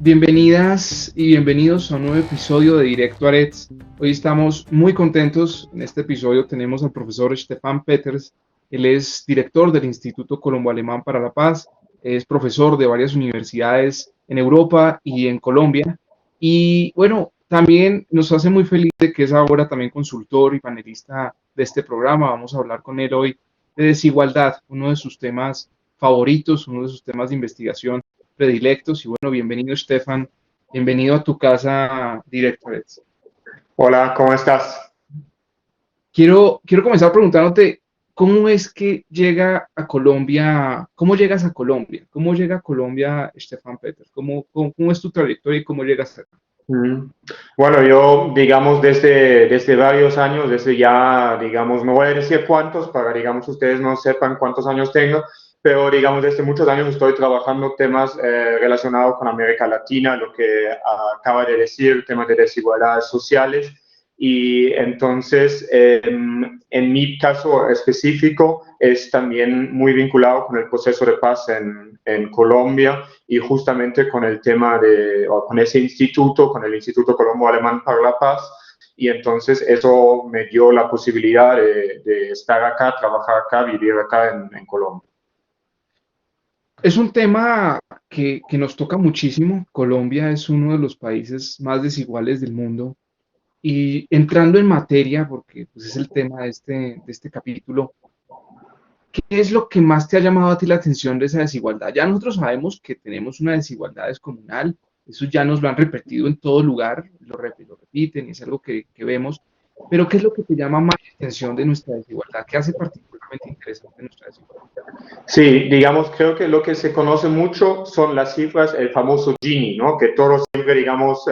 Bienvenidas y bienvenidos a un nuevo episodio de Directo Arets. Hoy estamos muy contentos. En este episodio tenemos al profesor Stefan Peters. Él es director del Instituto Colombo-Alemán para la Paz. Es profesor de varias universidades en Europa y en Colombia. Y bueno, también nos hace muy feliz de que es ahora también consultor y panelista de este programa. Vamos a hablar con él hoy de desigualdad, uno de sus temas favoritos, uno de sus temas de investigación predilectos. Y bueno, bienvenido Stefan, bienvenido a tu casa Directorets. Hola, ¿cómo estás? Quiero comenzar preguntándote, ¿cómo es que llega a Colombia, cómo llegas a Colombia? ¿Cómo llega a Colombia Stefan Peters? ¿Cómo es tu trayectoria y cómo llegas acá? Mm. Bueno, yo, digamos, desde varios años, desde ya, digamos, no voy a decir cuántos, para, digamos, ustedes no sepan cuántos años tengo, pero, digamos, desde muchos años estoy trabajando temas relacionados con América Latina, lo que acaba de decir, temas de desigualdades sociales. Y entonces, en mi caso específico, es también muy vinculado con el proceso de paz en Colombia y justamente con el tema o con ese instituto, con el Instituto Colombo Alemán para la Paz. Y entonces eso me dio la posibilidad de estar acá, trabajar acá, vivir acá en Colombia. Es un tema que nos toca muchísimo. Colombia es uno de los países más desiguales del mundo. Y entrando en materia, porque pues, es el tema de este capítulo, ¿qué es lo que más te ha llamado a ti la atención de esa desigualdad? Ya nosotros sabemos que tenemos una desigualdad descomunal, eso ya nos lo han repetido en todo lugar, lo repiten y es algo que vemos, pero ¿qué es lo que te llama más la atención de nuestra desigualdad? ¿Qué hace particularmente interesante nuestra desigualdad? Sí, digamos, creo que lo que se conoce mucho son las cifras, el famoso Gini, ¿no? Que todos siempre, digamos,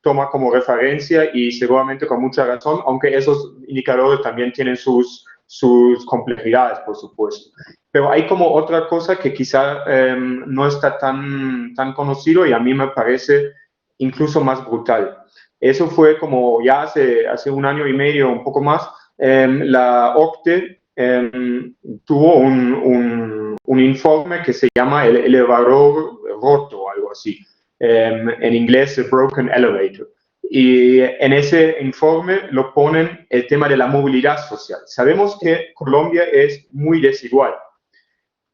toma como referencia y seguramente con mucha razón, aunque esos indicadores también tienen sus complejidades, por supuesto. Pero hay como otra cosa que quizá no está tan conocido y a mí me parece incluso más brutal. Eso fue como ya hace un año y medio, un poco más, la OCDE tuvo un informe que se llama el elevador roto o algo así. En inglés, el Broken Elevator. Y en ese informe lo ponen el tema de la movilidad social. Sabemos que Colombia es muy desigual,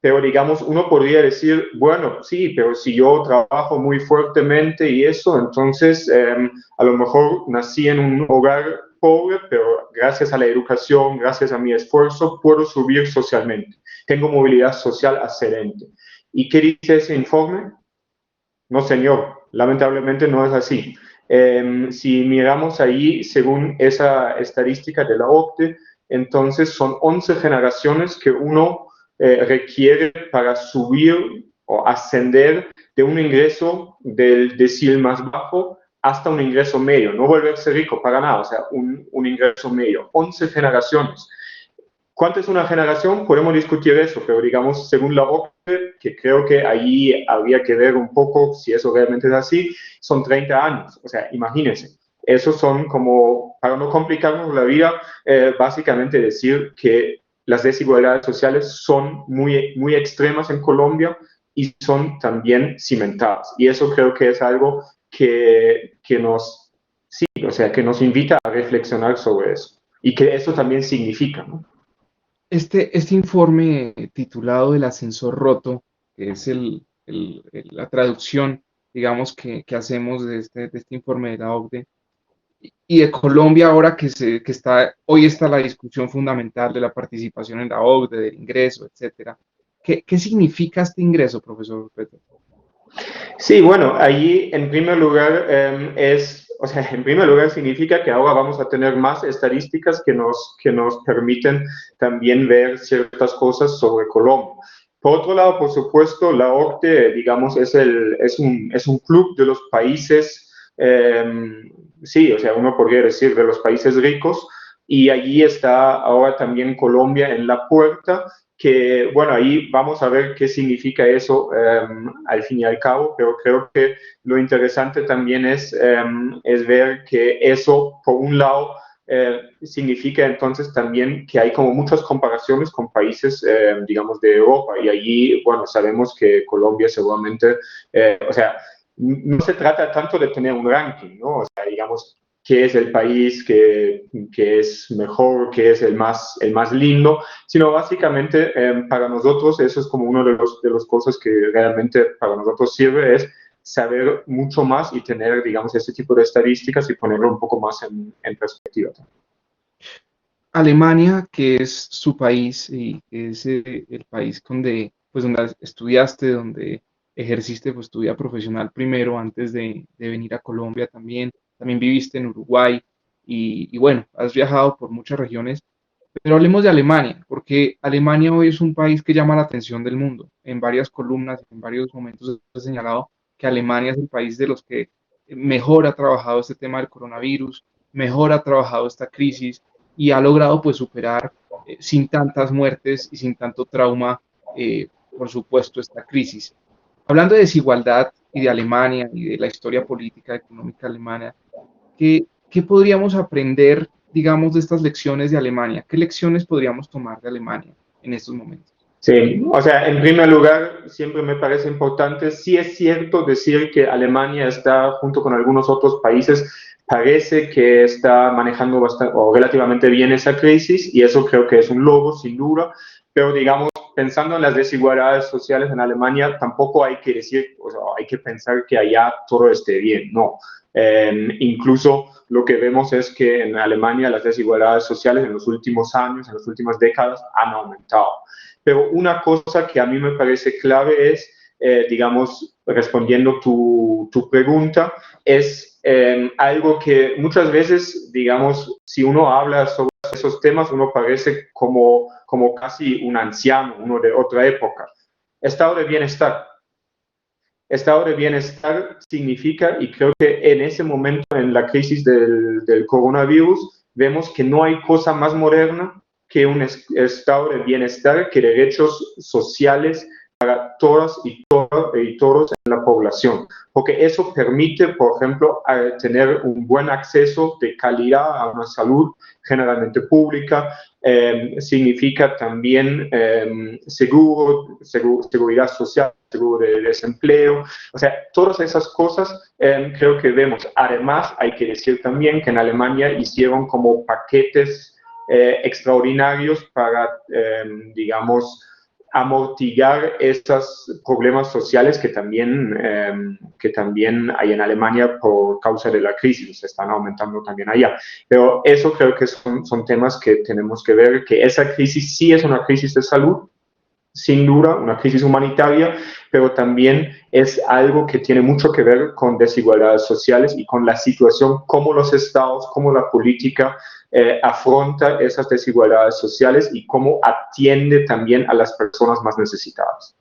pero digamos, uno podría decir, bueno, sí, pero si yo trabajo muy fuertemente y eso, entonces a lo mejor nací en un hogar pobre, pero gracias a la educación, gracias a mi esfuerzo, puedo subir socialmente. Tengo movilidad social ascendente. ¿Y qué dice ese informe? No, señor, lamentablemente no es así. Si miramos ahí, según esa estadística de la OCDE, entonces son 11 generaciones que uno requiere para subir o ascender de un ingreso del decil más bajo hasta un ingreso medio, no volverse rico para nada, o sea, un ingreso medio. 11 generaciones. ¿Cuánto es una generación? Podemos discutir eso, pero digamos, según la OCDE, que creo que ahí habría que ver un poco si eso realmente es así, son 30 años. O sea, imagínense. Esos son como, para no complicarnos la vida, básicamente decir que las desigualdades sociales son muy extremas en Colombia y son también cimentadas. Y eso creo que es algo que nos, sí, o sea, que nos invita a reflexionar sobre eso. Y que eso también significa, ¿no? Este informe titulado El ascensor roto, que es la traducción, digamos, que hacemos de este informe de la OCDE, y de Colombia ahora hoy está la discusión fundamental de la participación en la OCDE, del ingreso, etcétera. ¿Qué significa este ingreso, profesor Petro? Sí, bueno, allí en primer lugar o sea, en primer lugar significa que ahora vamos a tener más estadísticas que nos permiten también ver ciertas cosas sobre Colombia. Por otro lado, por supuesto, la OCDE, digamos, es un club de los países, sí, o sea, uno podría decir de los países ricos, y allí está ahora también Colombia en la puerta, que, bueno, ahí vamos a ver qué significa eso al fin y al cabo, pero creo que lo interesante también es ver que eso, por un lado, significa entonces también que hay como muchas comparaciones con países, digamos, de Europa, y allí, bueno, sabemos que Colombia seguramente, o sea, no se trata tanto de tener un ranking, ¿no? O sea, digamos, qué es el país que es mejor, qué es el más lindo, sino básicamente para nosotros eso es como uno de los cosas que realmente para nosotros sirve, es saber mucho más y tener, digamos, este tipo de estadísticas y ponerlo un poco más en perspectiva. Alemania, que es su país y que es el país donde, pues, donde estudiaste, donde ejerciste pues, tu vida profesional primero antes de venir a Colombia también. También viviste en Uruguay y bueno, has viajado por muchas regiones. Pero hablemos de Alemania, porque Alemania hoy es un país que llama la atención del mundo. En varias columnas, en varios momentos he señalado que Alemania es el país de los que mejor ha trabajado este tema del coronavirus, mejor ha trabajado esta crisis y ha logrado pues superar sin tantas muertes y sin tanto trauma, por supuesto, esta crisis. Hablando de desigualdad y de Alemania y de la historia política económica alemana, ¿qué podríamos aprender, digamos, de estas lecciones de Alemania? ¿Qué lecciones podríamos tomar de Alemania en estos momentos? Sí, o sea, en primer lugar, siempre me parece importante, sí es cierto decir que Alemania está, junto con algunos otros países, parece que está manejando bastante, o relativamente bien esa crisis, y eso creo que es un logro, sin duda, pero digamos, pensando en las desigualdades sociales en Alemania, tampoco hay que decir, o sea, hay que pensar que allá todo esté bien, no. Incluso lo que vemos es que en Alemania las desigualdades sociales en los últimos años, en las últimas décadas, han aumentado. Pero una cosa que a mí me parece clave es, digamos, respondiendo tu pregunta, es algo que muchas veces, digamos, si uno habla sobre esos temas, uno parece como casi un anciano, uno de otra época. Estado de bienestar. Estado de bienestar significa, y creo que en ese momento, en la crisis del coronavirus, vemos que no hay cosa más moderna que un estado de bienestar, que derechos sociales para todas y todos en la población, porque eso permite, por ejemplo, tener un buen acceso de calidad a una salud generalmente pública, significa también seguridad social, seguro de desempleo, o sea, todas esas cosas creo que vemos. Además, hay que decir también que en Alemania hicieron como paquetes extraordinarios para, digamos, amortiguar esos problemas sociales que también hay en Alemania por causa de la crisis, se están aumentando también allá. Pero eso creo que son temas que tenemos que ver, que esa crisis sí es una crisis de salud, sin duda, una crisis humanitaria, pero también es algo que tiene mucho que ver con desigualdades sociales y con la situación, cómo los estados, cómo la política afronta esas desigualdades sociales y cómo atiende también a las personas más necesitadas.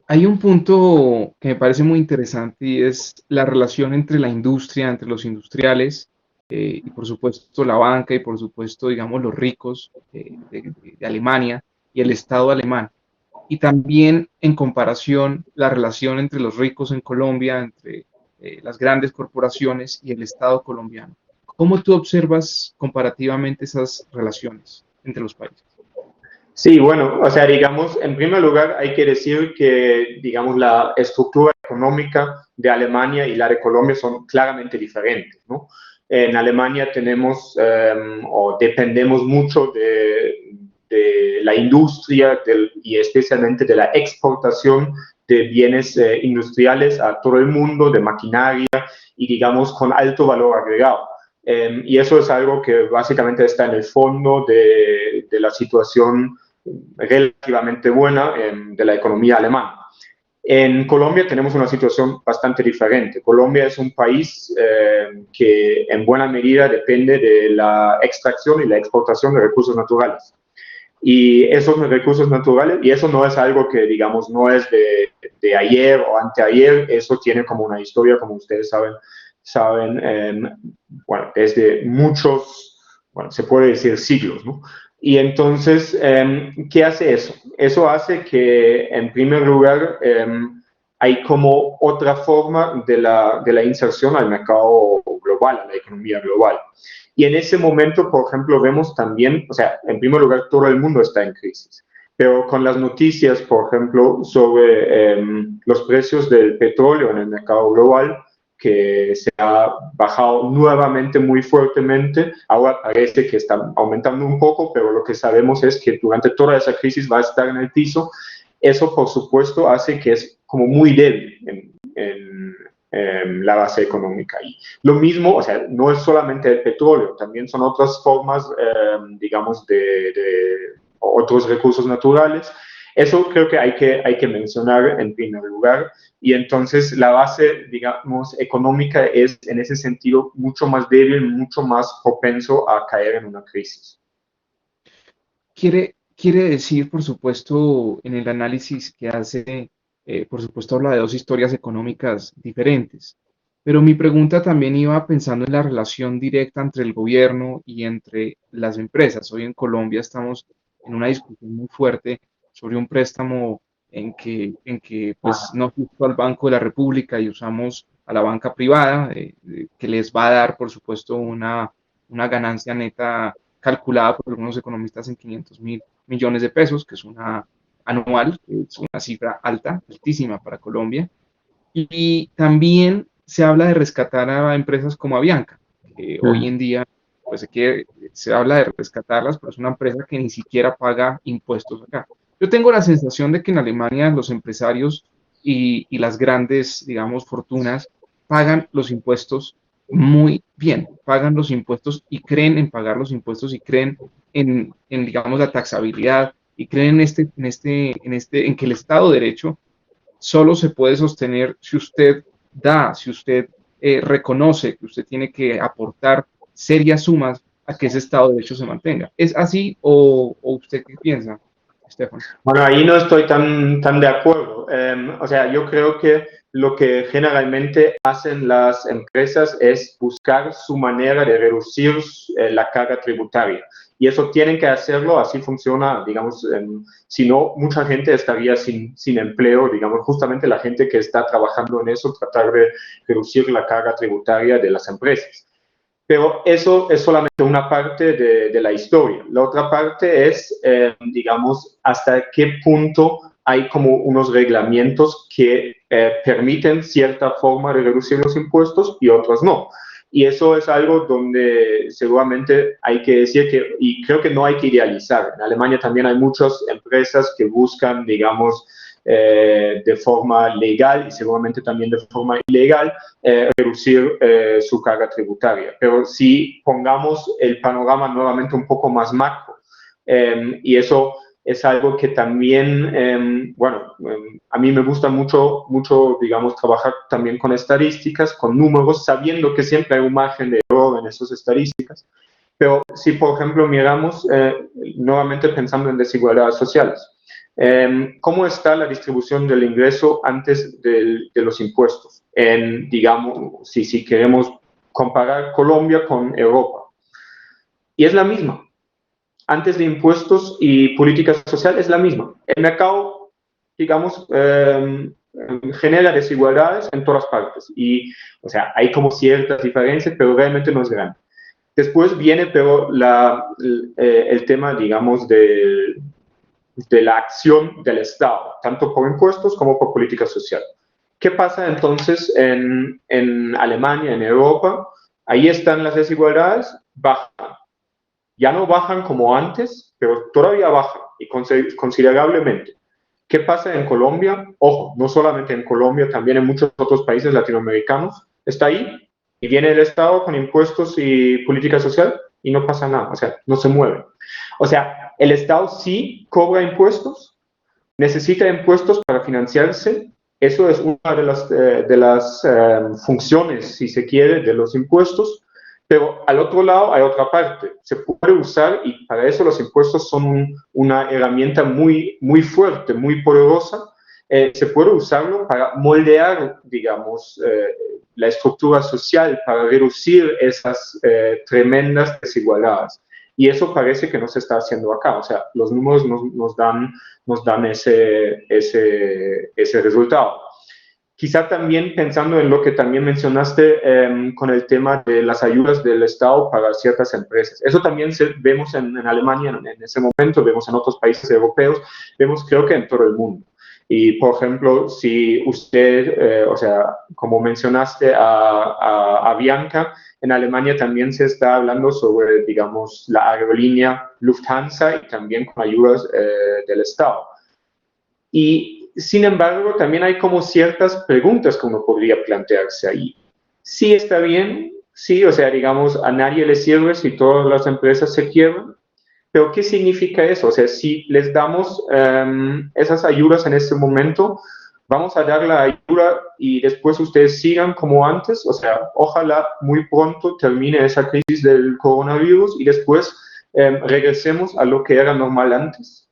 Hay un punto que me parece muy interesante y es la relación entre la industria, entre los industriales y por supuesto la banca y por supuesto, digamos, los ricos de Alemania y el Estado alemán. Y también en comparación la relación entre los ricos en Colombia, entre las grandes corporaciones y el Estado colombiano. ¿Cómo tú observas comparativamente esas relaciones entre los países? Sí, bueno, o sea, digamos, en primer lugar hay que decir que, digamos, la estructura económica de Alemania y la de Colombia son claramente diferentes, ¿no? En Alemania tenemos o dependemos mucho de la industria y especialmente de la exportación de bienes industriales a todo el mundo, de maquinaria y, digamos, con alto valor agregado. Y eso es algo que básicamente está en el fondo de la situación relativamente buena de la economía alemana. En Colombia tenemos una situación bastante diferente. Colombia es un país que en buena medida depende de la extracción y la exportación de recursos naturales. Y esos recursos naturales, y eso no es algo que, digamos, no es de ayer o anteayer, eso tiene como una historia, como ustedes saben bueno, desde muchos, bueno, se puede decir siglos, ¿no? Y entonces, ¿qué hace eso? Eso hace que, en primer lugar, hay como otra forma de la inserción al mercado global, a la economía global. Y en ese momento, por ejemplo, vemos también, o sea, en primer lugar, todo el mundo está en crisis. Pero con las noticias, por ejemplo, sobre los precios del petróleo en el mercado global, que se ha bajado nuevamente muy fuertemente, ahora parece que está aumentando un poco, pero lo que sabemos es que durante toda esa crisis va a estar en el piso. Eso, por supuesto, hace que es como muy débil en la base económica. Y lo mismo, o sea, no es solamente el petróleo, también son otras formas, digamos, de otros recursos naturales. Eso creo que hay que mencionar en primer lugar. Y entonces la base, digamos, económica es en ese sentido mucho más débil, mucho más propenso a caer en una crisis. Quiere decir, por supuesto, en el análisis que hace, por supuesto, habla de dos historias económicas diferentes. Pero mi pregunta también iba pensando en la relación directa entre el gobierno y entre las empresas. Hoy en Colombia estamos en una discusión muy fuerte sobre un préstamo en que pues, no se usó al Banco de la República y usamos a la banca privada, que les va a dar, por supuesto, una ganancia neta calculada por algunos economistas en 500.000 millones de pesos, que es una anual, que es una cifra alta, altísima para Colombia. Y también se habla de rescatar a empresas como Avianca, que hoy en día pues se habla de rescatarlas, pero es una empresa que ni siquiera paga impuestos acá. Yo tengo la sensación de que en Alemania los empresarios y las grandes, digamos, fortunas pagan los impuestos muy bien, pagan los impuestos y creen en pagar los impuestos y creen digamos, la taxabilidad y creen en que el Estado de Derecho solo se puede sostener si usted si usted reconoce que usted tiene que aportar serias sumas a que ese Estado de Derecho se mantenga. ¿Es así o usted qué piensa, Estefan? Bueno, ahí no estoy tan de acuerdo. O sea, yo creo que lo que generalmente hacen las empresas es buscar su manera de reducir la carga tributaria. Y eso tienen que hacerlo, así funciona, digamos, si no, mucha gente estaría sin empleo, digamos, justamente la gente que está trabajando en eso, tratar de reducir la carga tributaria de las empresas. Pero eso es solamente una parte de la historia. La otra parte es, digamos, hasta qué punto hay como unos reglamentos que permiten cierta forma de reducir los impuestos y otros no. Y eso es algo donde seguramente hay que decir que, y creo que no hay que idealizar. En Alemania también hay muchas empresas que buscan, digamos, de forma legal y seguramente también de forma ilegal, reducir su carga tributaria. Pero si pongamos el panorama nuevamente un poco más macro, y eso es algo que también, bueno, a mí me gusta mucho, digamos, trabajar también con estadísticas, con números, sabiendo que siempre hay un margen de error en esas estadísticas. Pero si, por ejemplo, miramos nuevamente pensando en desigualdades sociales, ¿cómo está la distribución del ingreso antes de los impuestos? Digamos, si queremos comparar Colombia con Europa. Y es la misma. Antes de impuestos y política social es la misma. El mercado, digamos, genera desigualdades en todas partes. Y, o sea, hay como ciertas diferencias, pero realmente no es grande. Después viene, pero el tema, digamos, de la acción del Estado, tanto por impuestos como por política social. ¿Qué pasa entonces en Alemania, en Europa? Ahí están las desigualdades, bajan. Ya no bajan como antes, pero todavía bajan y considerablemente. ¿Qué pasa en Colombia? Ojo, no solamente en Colombia, también en muchos otros países latinoamericanos. Está ahí y viene el Estado con impuestos y política social y no pasa nada, o sea, no se mueve. O sea, el Estado sí cobra impuestos, necesita impuestos para financiarse. Eso es una de las funciones, si se quiere, de los impuestos. Pero al otro lado hay otra parte. Se puede usar, y para eso los impuestos son una herramienta muy fuerte, muy poderosa. Se puede usarlo para moldear, digamos, la estructura social, para reducir esas tremendas desigualdades. Y eso parece que no se está haciendo acá. O sea, los números nos dan ese resultado. quizá también pensando en lo que también mencionaste con el tema de las ayudas del Estado para ciertas empresas. Eso también vemos en Alemania en ese momento, vemos en otros países europeos, vemos creo que en todo el mundo. Y, por ejemplo, si usted, o sea, como mencionaste a Bianca, en Alemania también se está hablando sobre, digamos, la aerolínea Lufthansa y también con ayudas del Estado. Y, sin embargo, también hay como ciertas preguntas que uno podría plantearse ahí. Sí está bien, sí, o sea, digamos, a nadie le sirve si todas las empresas se quiebran, pero ¿qué significa eso? O sea, si les damos esas ayudas en este momento, vamos a dar la ayuda y después ustedes sigan como antes. O sea, ojalá muy pronto termine esa crisis del coronavirus y después regresemos a lo que era normal antes.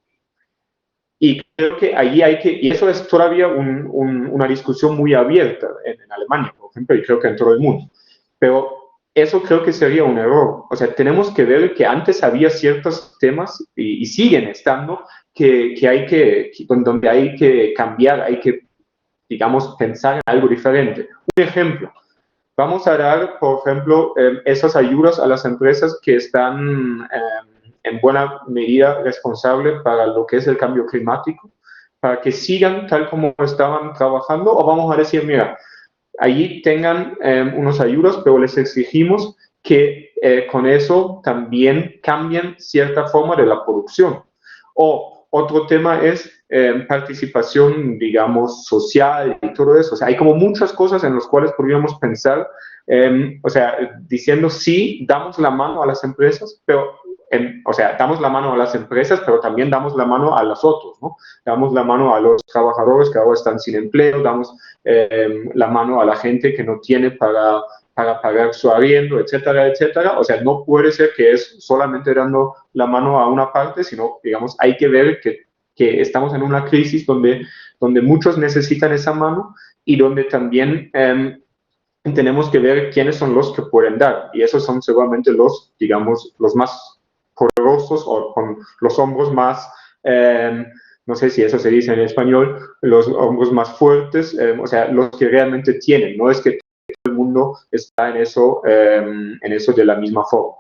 Y creo que allí hay que, y eso es todavía una discusión muy abierta en Alemania, por ejemplo, y creo que en todo el mundo. Pero eso creo que sería un error. O sea, tenemos que ver que antes había ciertos temas y siguen estando que hay donde hay que cambiar, hay que, digamos, pensar en algo diferente. Un ejemplo, vamos a dar, por ejemplo, esas ayudas a las empresas que están en buena medida responsables para lo que es el cambio climático, para que sigan tal como estaban trabajando, o vamos a decir, mira, allí tengan unos ayudas, pero les exigimos que con eso también cambien cierta forma de la producción. O otro tema es participación, digamos, social y todo eso. O sea, hay como muchas cosas en las cuales podríamos pensar, o sea, diciendo sí, damos la mano a las empresas, pero o sea, damos la mano a las empresas, pero también damos la mano a los otros, ¿no? Damos la mano a los trabajadores que ahora están sin empleo, damos la mano a la gente que no tiene para pagar su arriendo, etcétera, etcétera. O sea, no puede ser que es solamente dando la mano a una parte, sino, digamos, hay que ver que estamos en una crisis donde muchos necesitan esa mano y donde también tenemos que ver quiénes son los que pueden dar. Y esos son seguramente los, digamos, los más poderosos o con los hombros más, no sé si eso se dice en español, los hombros más fuertes, o sea, los que realmente tienen, no es que todo el mundo está en eso de la misma forma.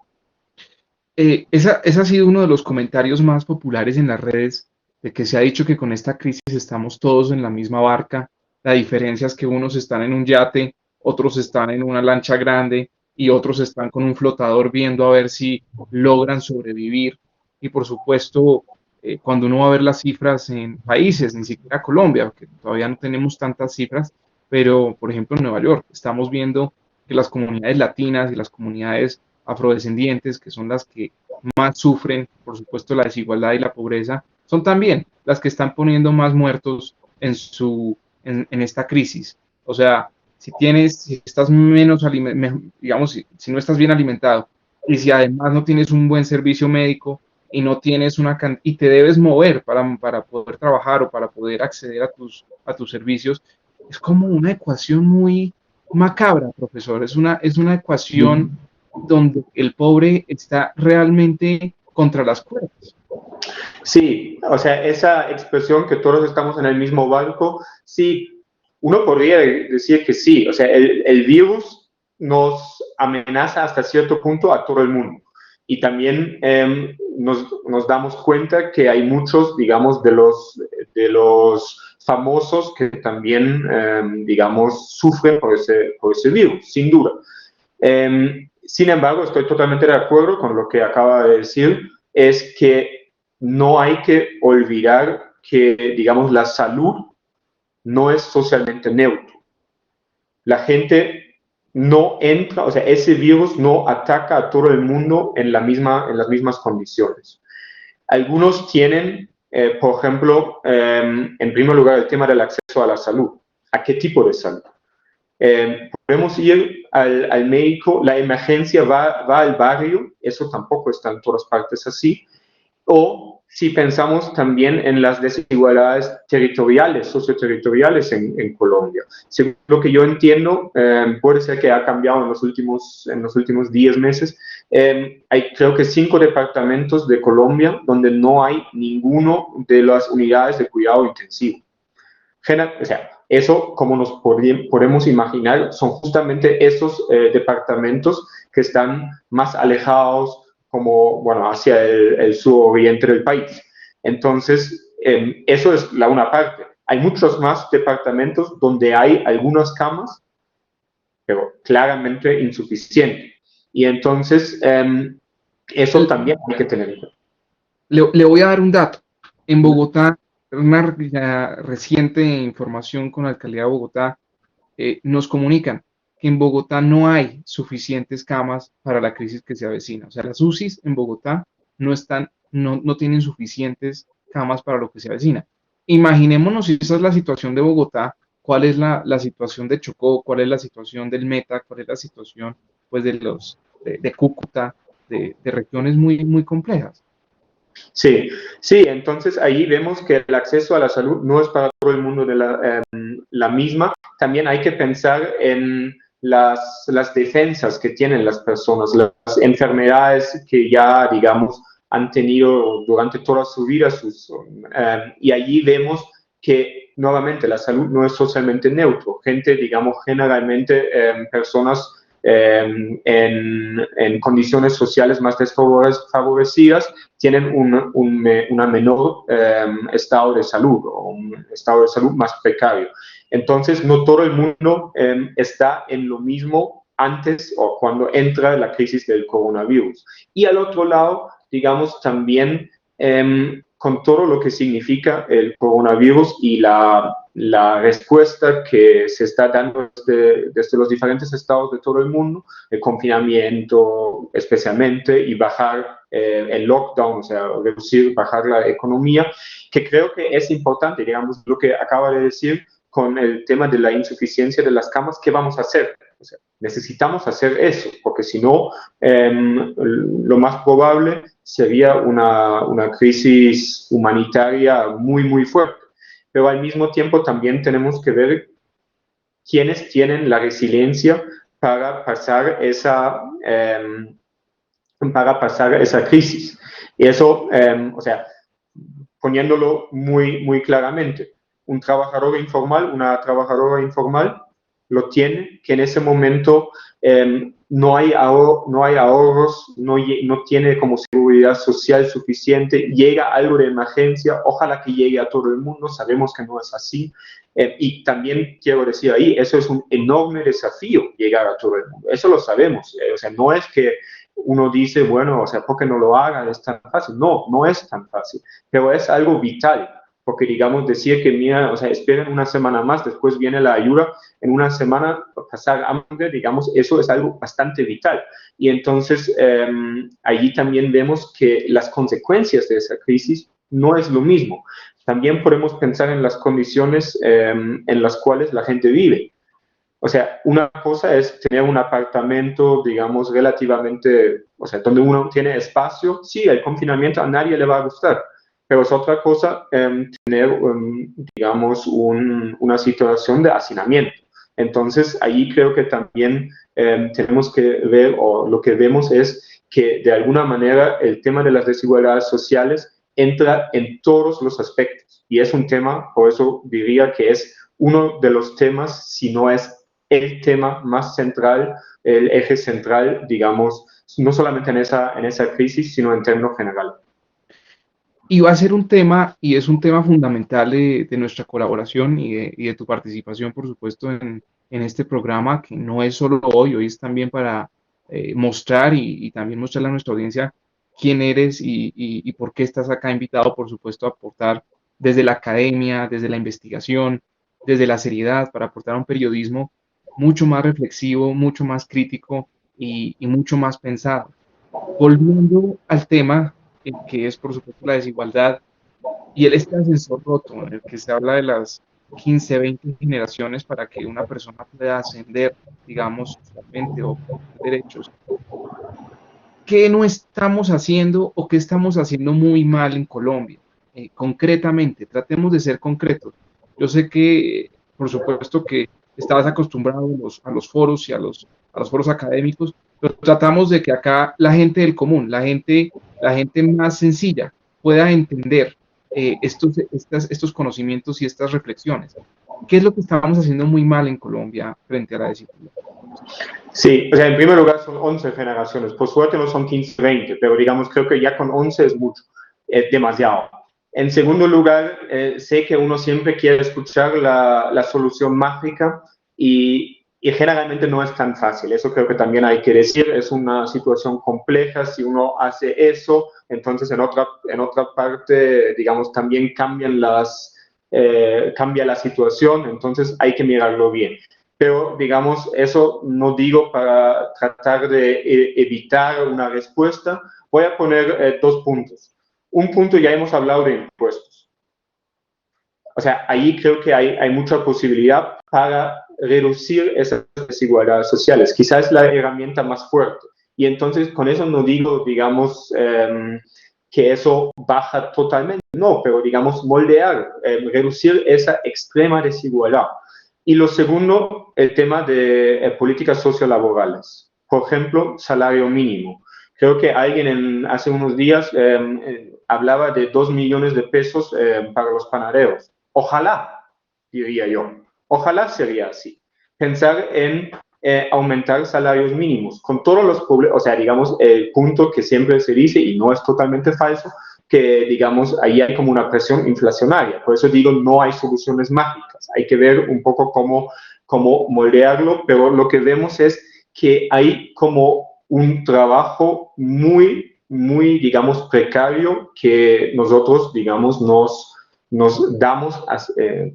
Ese ha sido uno de los comentarios más populares en las redes, de que se ha dicho que con esta crisis estamos todos en la misma barca. La diferencia es que unos están en un yate, otros están en una lancha grande y otros están con un flotador viendo a ver si logran sobrevivir. Y por supuesto, cuando uno va a ver las cifras en países, ni siquiera Colombia, que todavía no tenemos tantas cifras, pero por ejemplo en Nueva York estamos viendo que las comunidades latinas y las comunidades afrodescendientes, que son las que más sufren, por supuesto, la desigualdad y la pobreza, son también las que están poniendo más muertos en esta crisis. O sea, si estás menos digamos, si no estás bien alimentado y si además no tienes un buen servicio médico y no tienes y te debes mover para poder trabajar o para poder acceder a tus servicios, es como una ecuación muy macabra, profesor. Es una ecuación donde el pobre está realmente contra las cuerdas. Sí, o sea, esa expresión que todos estamos en el mismo barco, sí, uno podría decir que sí, o sea, el virus nos amenaza hasta cierto punto a todo el mundo. Y también nos damos cuenta que hay muchos, digamos, de los famosos que también, digamos, sufren por ese virus, sin duda. Sin embargo, estoy totalmente de acuerdo con lo que acaba de decir, es que no hay que olvidar que, digamos, la salud no es socialmente neutro. La gente no entra, o sea, ese virus no ataca a todo el mundo en las mismas condiciones. Algunos tienen, por ejemplo, en primer lugar, el tema del acceso a la salud. ¿A qué tipo de salud? Podemos ir al médico, la emergencia va al barrio, eso tampoco está en todas partes así, o si pensamos también en las desigualdades territoriales, socioterritoriales en Colombia. Según lo que yo entiendo, puede ser que ha cambiado en los últimos 10 meses, hay creo que 5 departamentos de Colombia donde no hay ninguno de las unidades de cuidado intensivo. O sea, eso, como nos podemos imaginar, son justamente esos departamentos que están más alejados, como, bueno, hacia el suroriente del país. Entonces, eso es la una parte. Hay muchos más departamentos donde hay algunas camas, pero claramente insuficiente. Y entonces, eso también hay que tener en cuenta. Le voy a dar un dato. En Bogotá, una reciente información con la alcaldía de Bogotá, nos comunican que en Bogotá no hay suficientes camas para la crisis que se avecina. O sea, las UCIs en Bogotá no tienen suficientes camas para lo que se avecina. Imaginémonos si esa es la situación de Bogotá, cuál es la situación de Chocó, cuál es la situación del Meta, cuál es la situación pues de Cúcuta, de regiones muy complejas. Sí, sí, entonces ahí vemos que el acceso a la salud no es para todo el mundo la misma. También hay que pensar en las defensas que tienen las personas, las enfermedades que ya, digamos, han tenido durante toda su vida. Y allí vemos que nuevamente la salud no es socialmente neutro. Gente, digamos, generalmente personas en condiciones sociales más desfavorecidas tienen una menor estado de salud o un estado de salud más precario. Entonces, no todo el mundo está en lo mismo antes o cuando entra la crisis del coronavirus. Y al otro lado, digamos, también con todo lo que significa el coronavirus y la respuesta que se está dando desde los diferentes estados de todo el mundo, el confinamiento especialmente, y bajar el lockdown, o sea, bajar la economía, que creo que es importante, digamos, lo que acaba de decir con el tema de la insuficiencia de las camas. ¿Qué vamos a hacer? O sea, necesitamos hacer eso, porque si no, lo más probable sería una crisis humanitaria muy fuerte. Pero al mismo tiempo también tenemos que ver quiénes tienen la resiliencia para pasar esa crisis. Y eso, o sea, poniéndolo muy claramente, un trabajador informal, una trabajadora informal, lo tiene, que en ese momento no hay ahorros, no tiene como seguridad social suficiente, llega algo de emergencia, ojalá que llegue a todo el mundo, sabemos que no es así. Y también quiero decir ahí, eso es un enorme desafío, llegar a todo el mundo, eso lo sabemos. O sea, no es que uno dice, bueno, o sea, ¿por qué no lo haga? Es tan fácil. No, no es tan fácil, pero es algo vital. Porque, digamos, decir que, mira, o sea, esperen una semana más, después viene la ayuda, en una semana pasar hambre, digamos, eso es algo bastante vital. Y entonces, allí también vemos que las consecuencias de esa crisis no es lo mismo. También podemos pensar en las condiciones en las cuales la gente vive. O sea, una cosa es tener un apartamento, digamos, relativamente, o sea, donde uno tiene espacio. Sí, el confinamiento a nadie le va a gustar, pero es otra cosa tener, digamos, una situación de hacinamiento. Entonces, ahí creo que también tenemos que ver, o lo que vemos es que de alguna manera el tema de las desigualdades sociales entra en todos los aspectos. Y es un tema, por eso diría que es uno de los temas, si no es el tema más central, el eje central, digamos, no solamente en esa crisis, sino en términos generales. Y va a ser un tema, y es un tema fundamental de nuestra colaboración y de tu participación, por supuesto, en este programa, que no es solo hoy es también para mostrar y también mostrarle a nuestra audiencia quién eres y por qué estás acá invitado, por supuesto, a aportar desde la academia, desde la investigación, desde la seriedad, para aportar a un periodismo mucho más reflexivo, mucho más crítico y mucho más pensado. Volviendo al tema, que es por supuesto la desigualdad y este ascensor roto en el que se habla de las 15, 20 generaciones para que una persona pueda ascender, digamos, socialmente o por derechos. ¿Qué no estamos haciendo o qué estamos haciendo muy mal en Colombia? Concretamente, tratemos de ser concretos. Yo sé que, por supuesto, que estabas acostumbrado a los foros y a los foros académicos, pero tratamos de que acá la gente del común, la gente más sencilla, pueda entender estos conocimientos y estas reflexiones. ¿Qué es lo que estamos haciendo muy mal en Colombia frente a la desigualdad? Sí, o sea, en primer lugar son 11 generaciones, por suerte no son 15, 20, pero digamos, creo que ya con 11 es mucho, es demasiado. En segundo lugar, sé que uno siempre quiere escuchar la solución mágica y generalmente no es tan fácil, eso creo que también hay que decir, es una situación compleja, si uno hace eso, entonces en otra parte, digamos, también cambia la situación, entonces hay que mirarlo bien. Pero, digamos, eso no digo para tratar de evitar una respuesta. Voy a poner dos puntos. Un punto, ya hemos hablado de impuestos. O sea, ahí creo que hay mucha posibilidad para reducir esas desigualdades sociales. Quizás es la herramienta más fuerte. Y entonces, con eso no digo, digamos, que eso baja totalmente. No, pero digamos, moldear, reducir esa extrema desigualdad. Y lo segundo, el tema de políticas sociolaborales. Por ejemplo, salario mínimo. Creo que alguien hace unos días hablaba de 2 millones de pesos para los panaderos. Ojalá, diría yo. Ojalá sería así. Pensar en aumentar salarios mínimos, con todos los problemas, o sea, digamos, el punto que siempre se dice, y no es totalmente falso, que, digamos, ahí hay como una presión inflacionaria. Por eso digo, no hay soluciones mágicas. Hay que ver un poco cómo moldearlo, pero lo que vemos es que hay como un trabajo muy, muy, digamos, precario que nosotros, digamos, nos damos,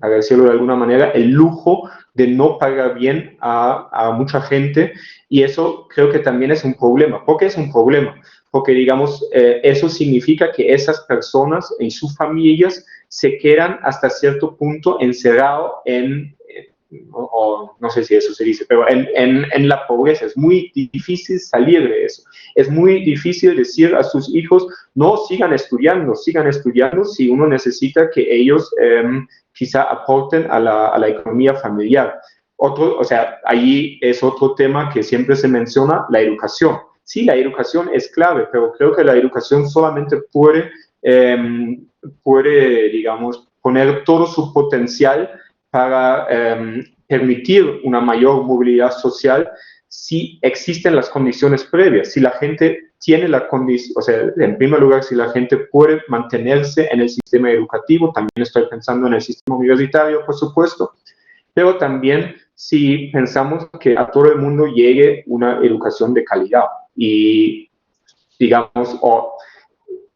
para decirlo de alguna manera, el lujo de no pagar bien a mucha gente, y eso creo que también es un problema. ¿Por qué es un problema? Porque, digamos, eso significa que esas personas y sus familias se quedan hasta cierto punto encerrados o no sé si eso se dice, pero en la pobreza. Es muy difícil salir de eso. Es muy difícil decir a sus hijos, no, sigan estudiando si uno necesita que ellos quizá aporten a la economía familiar. O sea, ahí es otro tema que siempre se menciona, la educación. Sí, la educación es clave, pero creo que la educación solamente puede, digamos, poner todo su potencial para permitir una mayor movilidad social si existen las condiciones previas, si la gente tiene la condición, o sea, en primer lugar, si la gente puede mantenerse en el sistema educativo, también estoy pensando en el sistema universitario, por supuesto, pero también si pensamos que a todo el mundo llegue una educación de calidad y, digamos,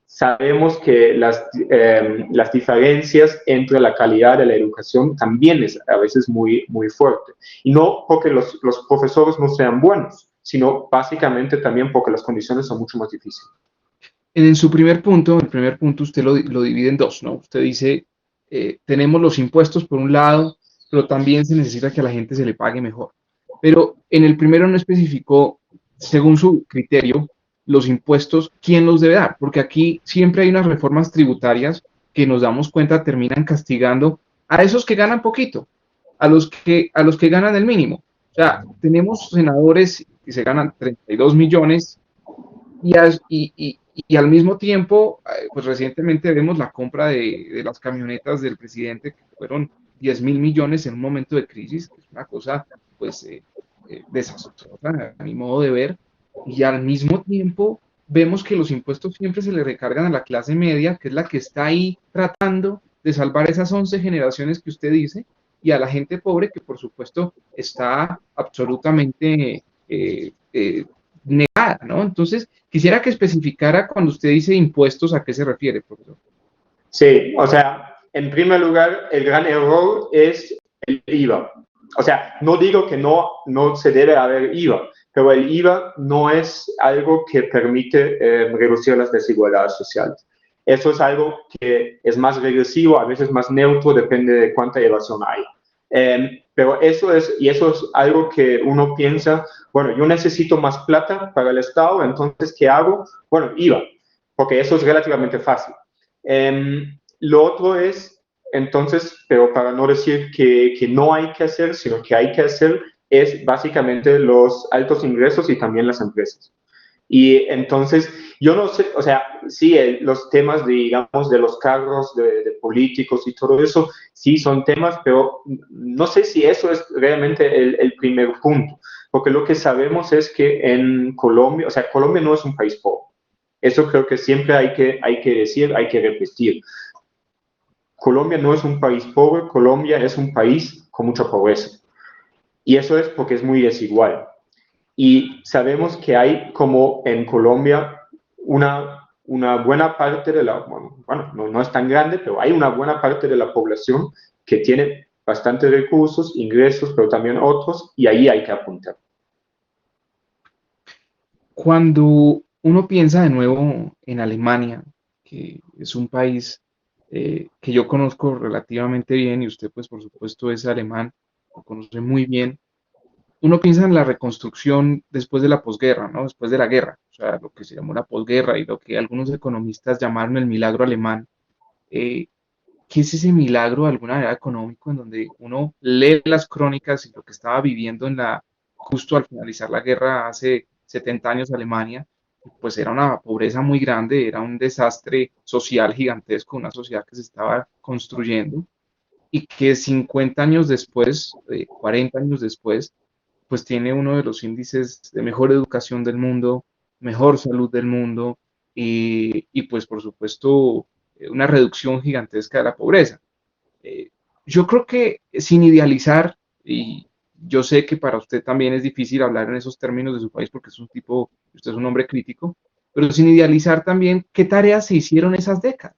sabemos que las diferencias entre la calidad de la educación también es a veces muy, muy fuerte. Y no porque los profesores no sean buenos, sino básicamente también porque las condiciones son mucho más difíciles. En su el primer punto usted lo divide en dos, ¿no? Usted dice, tenemos los impuestos por un lado, pero también se necesita que a la gente se le pague mejor. Pero en el primero no especificó, según su criterio, los impuestos, quién los debe dar, porque aquí siempre hay unas reformas tributarias que nos damos cuenta terminan castigando a esos que ganan poquito, a los que ganan el mínimo. O sea, tenemos senadores que se ganan 32 millones y al mismo tiempo, pues recientemente vemos la compra de las camionetas del presidente, que fueron 10.000 millones en un momento de crisis, que es una cosa pues desastrosa a mi modo de ver, y al mismo tiempo vemos que los impuestos siempre se le recargan a la clase media, que es la que está ahí tratando de salvar esas 11 generaciones que usted dice, y a la gente pobre que por supuesto está absolutamente negada, ¿no? Entonces, quisiera que especificara cuando usted dice impuestos, ¿a qué se refiere, profesor? Sí, o sea, en primer lugar, el gran error es el IVA. O sea, no digo que no se debe haber IVA, pero el IVA no es algo que permite reducir las desigualdades sociales. Eso es algo que es más regresivo, a veces más neutro, depende de cuánta evasión hay. Pero eso es algo que uno piensa, bueno, yo necesito más plata para el Estado, entonces, ¿qué hago? Bueno, IVA, porque eso es relativamente fácil. Lo otro es, entonces, pero para no decir que no hay que hacer, sino que hay que hacer, es básicamente los altos ingresos y también las empresas. Y entonces, yo no sé, o sea, sí, los temas, digamos, de los cargos de políticos y todo eso, sí son temas, pero no sé si eso es realmente el primer punto, porque lo que sabemos es que en Colombia, o sea, Colombia no es un país pobre. Eso creo que siempre hay que decir, hay que repetir. Colombia no es un país pobre, Colombia es un país con mucha pobreza. Y eso es porque es muy desigual. Y sabemos que hay como en Colombia una buena parte de la, bueno no, no es tan grande, pero hay una buena parte de la población que tiene bastantes recursos, ingresos, pero también otros, y ahí hay que apuntar. Cuando uno piensa de nuevo en Alemania, que es un país que yo conozco relativamente bien, y usted pues por supuesto es alemán, lo conoce muy bien, uno piensa en la reconstrucción después de la posguerra, ¿no? Después de la guerra, o sea, lo que se llamó la posguerra y lo que algunos economistas llamaron el milagro alemán. Eh, ¿Qué es ese milagro de alguna manera económico en donde uno lee las crónicas y lo que estaba viviendo justo al finalizar la guerra hace 70 años Alemania? Pues era una pobreza muy grande, era un desastre social gigantesco, una sociedad que se estaba construyendo y que 50 años después, 40 años después, pues tiene uno de los índices de mejor educación del mundo, mejor salud del mundo y pues por supuesto una reducción gigantesca de la pobreza. Eh, yo creo que sin idealizar, y yo sé que para usted también es difícil hablar en esos términos de su país porque es un tipo, usted es un hombre crítico, pero sin idealizar también qué tareas se hicieron esas décadas,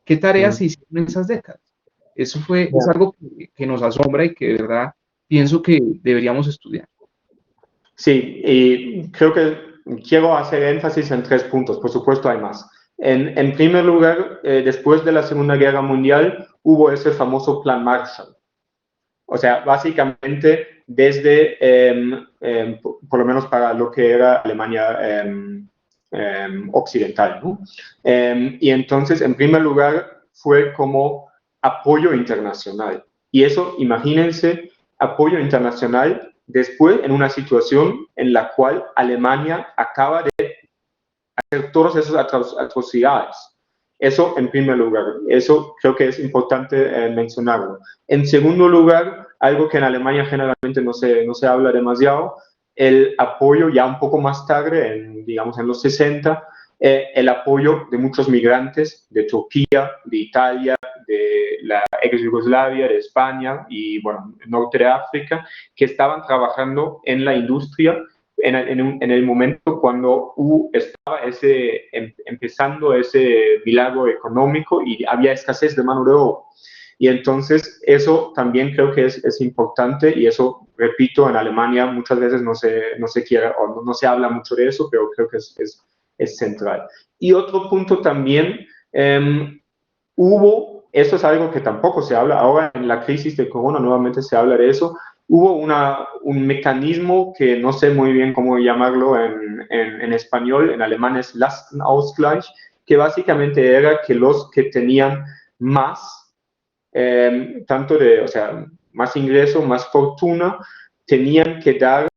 qué tareas se Mm. hicieron en esas décadas. Eso fue, es Yeah. algo que nos asombra y que de verdad pienso que deberíamos estudiar. Sí, y creo que quiero hacer énfasis en tres puntos, por supuesto hay más. En primer lugar, después de la Segunda Guerra Mundial hubo ese famoso Plan Marshall. O sea, básicamente desde, por lo menos para lo que era Alemania occidental, ¿no? Y entonces, en primer lugar, fue como apoyo internacional. Y eso, imagínense, apoyo internacional después en una situación en la cual Alemania acaba de hacer todas esas atrocidades. Eso en primer lugar, eso creo que es importante mencionarlo. En segundo lugar, algo que en Alemania generalmente no se habla demasiado, el apoyo ya un poco más tarde, digamos en los 60, el apoyo de muchos migrantes de Turquía, de Italia, de la ex Yugoslavia, de España y bueno, norte de África, que estaban trabajando en la industria en el momento cuando estaba empezando ese milagro económico y había escasez de mano de obra. Y entonces eso también creo que es importante y eso, repito, en Alemania muchas veces no se quiere o no se habla mucho de eso, pero creo que es central. Y otro punto también, eso es algo que tampoco se habla, ahora en la crisis de corona nuevamente se habla de eso, hubo un mecanismo que no sé muy bien cómo llamarlo en español, en alemán es Lastenausgleich, que básicamente era que los que tenían más, tanto de, o sea, más ingreso, más fortuna, tenían que dar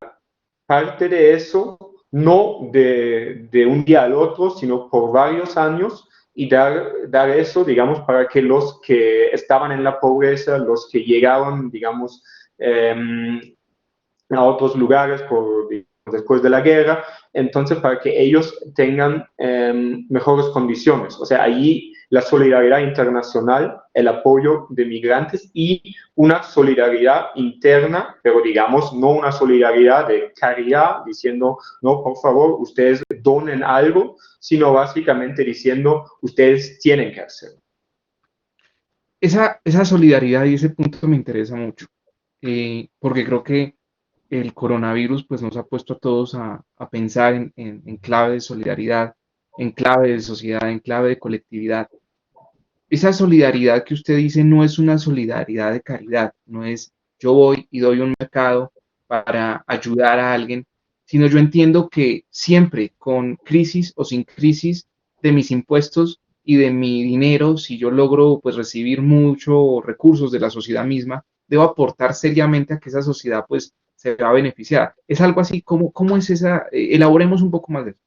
parte de eso, no de un día al otro, sino por varios años, y dar eso, digamos, para que los que estaban en la pobreza, los que llegaron, digamos, a otros lugares después de la guerra, entonces para que ellos tengan mejores condiciones. O sea, allí la solidaridad internacional, el apoyo de migrantes y una solidaridad interna, pero digamos, no una solidaridad de caridad, diciendo, no, por favor, ustedes donen algo, sino básicamente diciendo, ustedes tienen que hacerlo. Esa solidaridad y ese punto me interesa mucho, porque creo que el coronavirus pues, nos ha puesto a todos a pensar en clave de solidaridad, en clave de sociedad, en clave de colectividad. Esa solidaridad que usted dice no es una solidaridad de caridad, no es yo voy y doy un mercado para ayudar a alguien, sino yo entiendo que siempre, con crisis o sin crisis de mis impuestos y de mi dinero, si yo logro pues recibir muchos recursos de la sociedad misma, debo aportar seriamente a que esa sociedad pues se va a beneficiar. Es algo así como, ¿cómo es esa? Elaboremos un poco más de eso.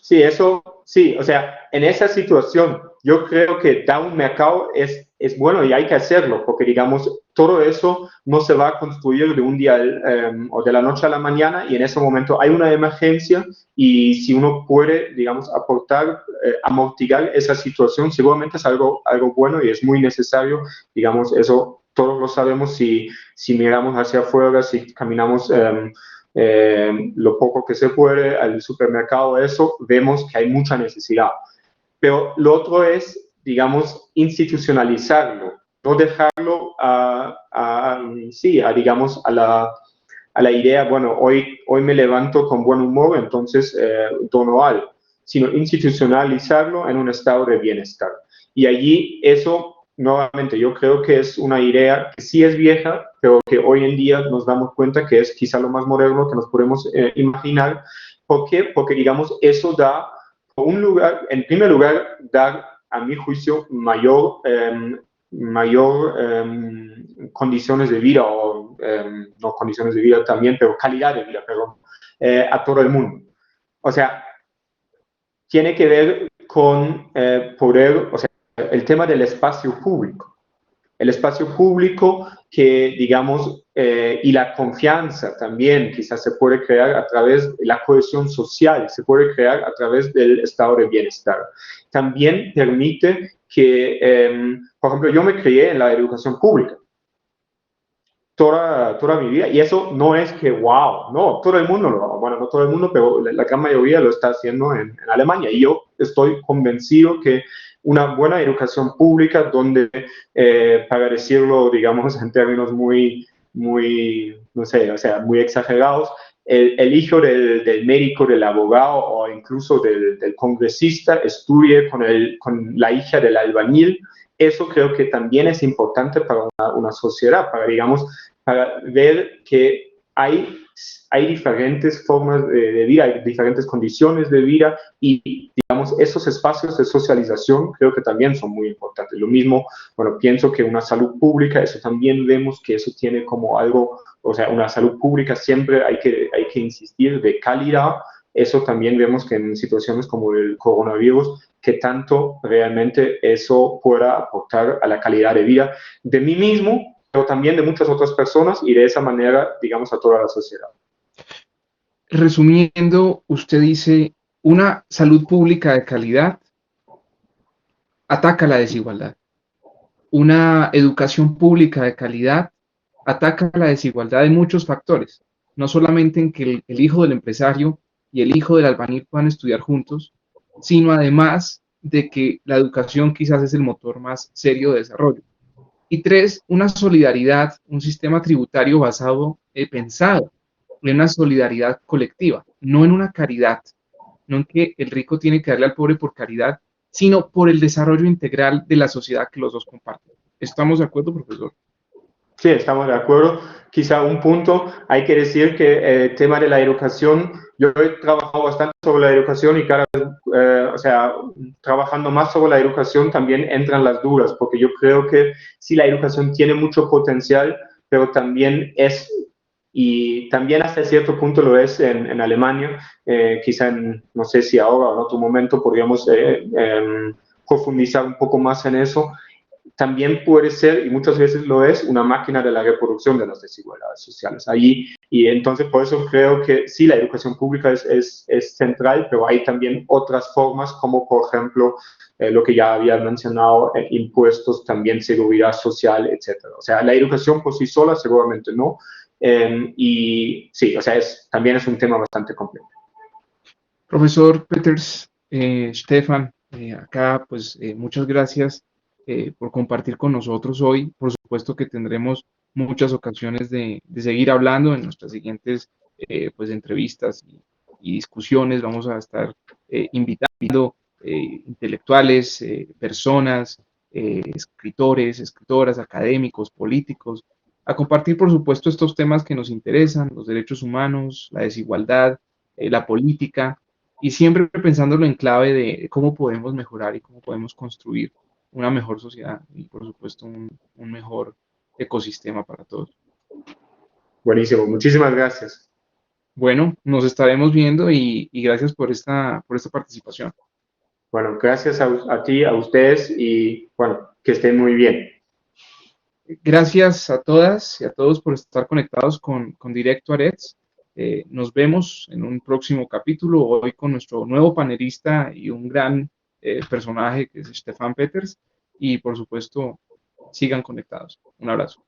Sí, eso, sí, o sea, en esa situación yo creo que dar un mercado es bueno y hay que hacerlo, porque digamos, todo eso no se va a construir de un día o de la noche a la mañana y en ese momento hay una emergencia y si uno puede, digamos, aportar, amortiguar esa situación, seguramente es algo bueno y es muy necesario, digamos, eso todos lo sabemos si miramos hacia afuera, si caminamos lo poco que se puede al supermercado, eso, vemos que hay mucha necesidad. Pero lo otro es, digamos, institucionalizarlo, no dejarlo digamos, a la idea, bueno, hoy me levanto con buen humor, entonces dono algo, sino institucionalizarlo en un estado de bienestar. Y allí eso, nuevamente, yo creo que es una idea que sí es vieja, pero que hoy en día nos damos cuenta que es quizá lo más moderno que nos podemos imaginar. ¿Por qué? Porque, digamos, eso da un lugar, en primer lugar, dar, a mi juicio, mayor condiciones de vida, o no condiciones de vida también, pero calidad de vida, perdón, a todo el mundo. O sea, tiene que ver con poder, o sea, el tema del espacio público. El espacio público que, digamos, y la confianza también quizás se puede crear a través de la cohesión social, se puede crear a través del estado de bienestar. También permite que, por ejemplo, yo me crié en la educación pública toda mi vida. Y eso no es que, wow, no, todo el mundo bueno, no todo el mundo, pero la gran mayoría lo está haciendo en Alemania. Y yo estoy convencido que una buena educación pública donde, para decirlo, digamos, en términos muy, no sé, o sea, muy exagerados, el hijo del médico, del abogado o incluso del congresista estudie con la hija del albañil. Eso creo que también es importante para una sociedad, digamos, para ver que hay diferentes formas de vida, hay diferentes condiciones de vida y, digamos, esos espacios de socialización creo que también son muy importantes. Lo mismo, bueno, pienso que una salud pública, eso también vemos que eso tiene como algo, o sea, una salud pública siempre hay que insistir de calidad. Eso también vemos que en situaciones como el coronavirus, que tanto realmente eso pueda aportar a la calidad de vida de mí mismo, pero también de muchas otras personas y de esa manera, digamos, a toda la sociedad. Resumiendo, usted dice, una salud pública de calidad ataca la desigualdad. Una educación pública de calidad ataca la desigualdad de muchos factores, no solamente en que el hijo del empresario y el hijo del albañil puedan estudiar juntos, sino además de que la educación quizás es el motor más serio de desarrollo. Y tres, una solidaridad, un sistema tributario pensado en una solidaridad colectiva, no en una caridad, no en que el rico tiene que darle al pobre por caridad, sino por el desarrollo integral de la sociedad que los dos comparten. ¿Estamos de acuerdo, profesor? Sí, estamos de acuerdo. Quizá un punto, hay que decir que el tema de la educación, yo he trabajado bastante sobre la educación y cada vez, o sea, trabajando más sobre la educación también entran las dudas, porque yo creo que sí, la educación tiene mucho potencial, pero también y también hasta cierto punto lo es en Alemania, quizá no sé si ahora o en otro momento podríamos profundizar un poco más en eso, también puede ser, y muchas veces lo es, una máquina de la reproducción de las desigualdades sociales. Allí, y entonces por eso creo que sí, la educación pública es central, pero hay también otras formas, como por ejemplo lo que ya había mencionado, impuestos, también seguridad social, etcétera. O sea, la educación por sí sola seguramente no. Y sí, o sea, también es un tema bastante complejo. Profesor Peters, Stefan, acá pues muchas gracias por compartir con nosotros hoy. Por supuesto que tendremos muchas ocasiones de seguir hablando en nuestras siguientes pues entrevistas y discusiones. Vamos a estar invitando intelectuales, personas, escritores, escritoras, académicos, políticos, a compartir por supuesto estos temas que nos interesan, los derechos humanos, la desigualdad, la política y siempre pensándolo en clave de cómo podemos mejorar y cómo podemos construir una mejor sociedad y por supuesto un mejor ecosistema para todos. Buenísimo, muchísimas gracias. Bueno, nos estaremos viendo y gracias por esta participación. Bueno, gracias a ti, a ustedes y bueno, que estén muy bien. Gracias a todas y a todos por estar conectados con Directo Arets. Nos vemos en un próximo capítulo, hoy con nuestro nuevo panelista y un gran personaje que es Stefan Peters. Y por supuesto, sigan conectados. Un abrazo.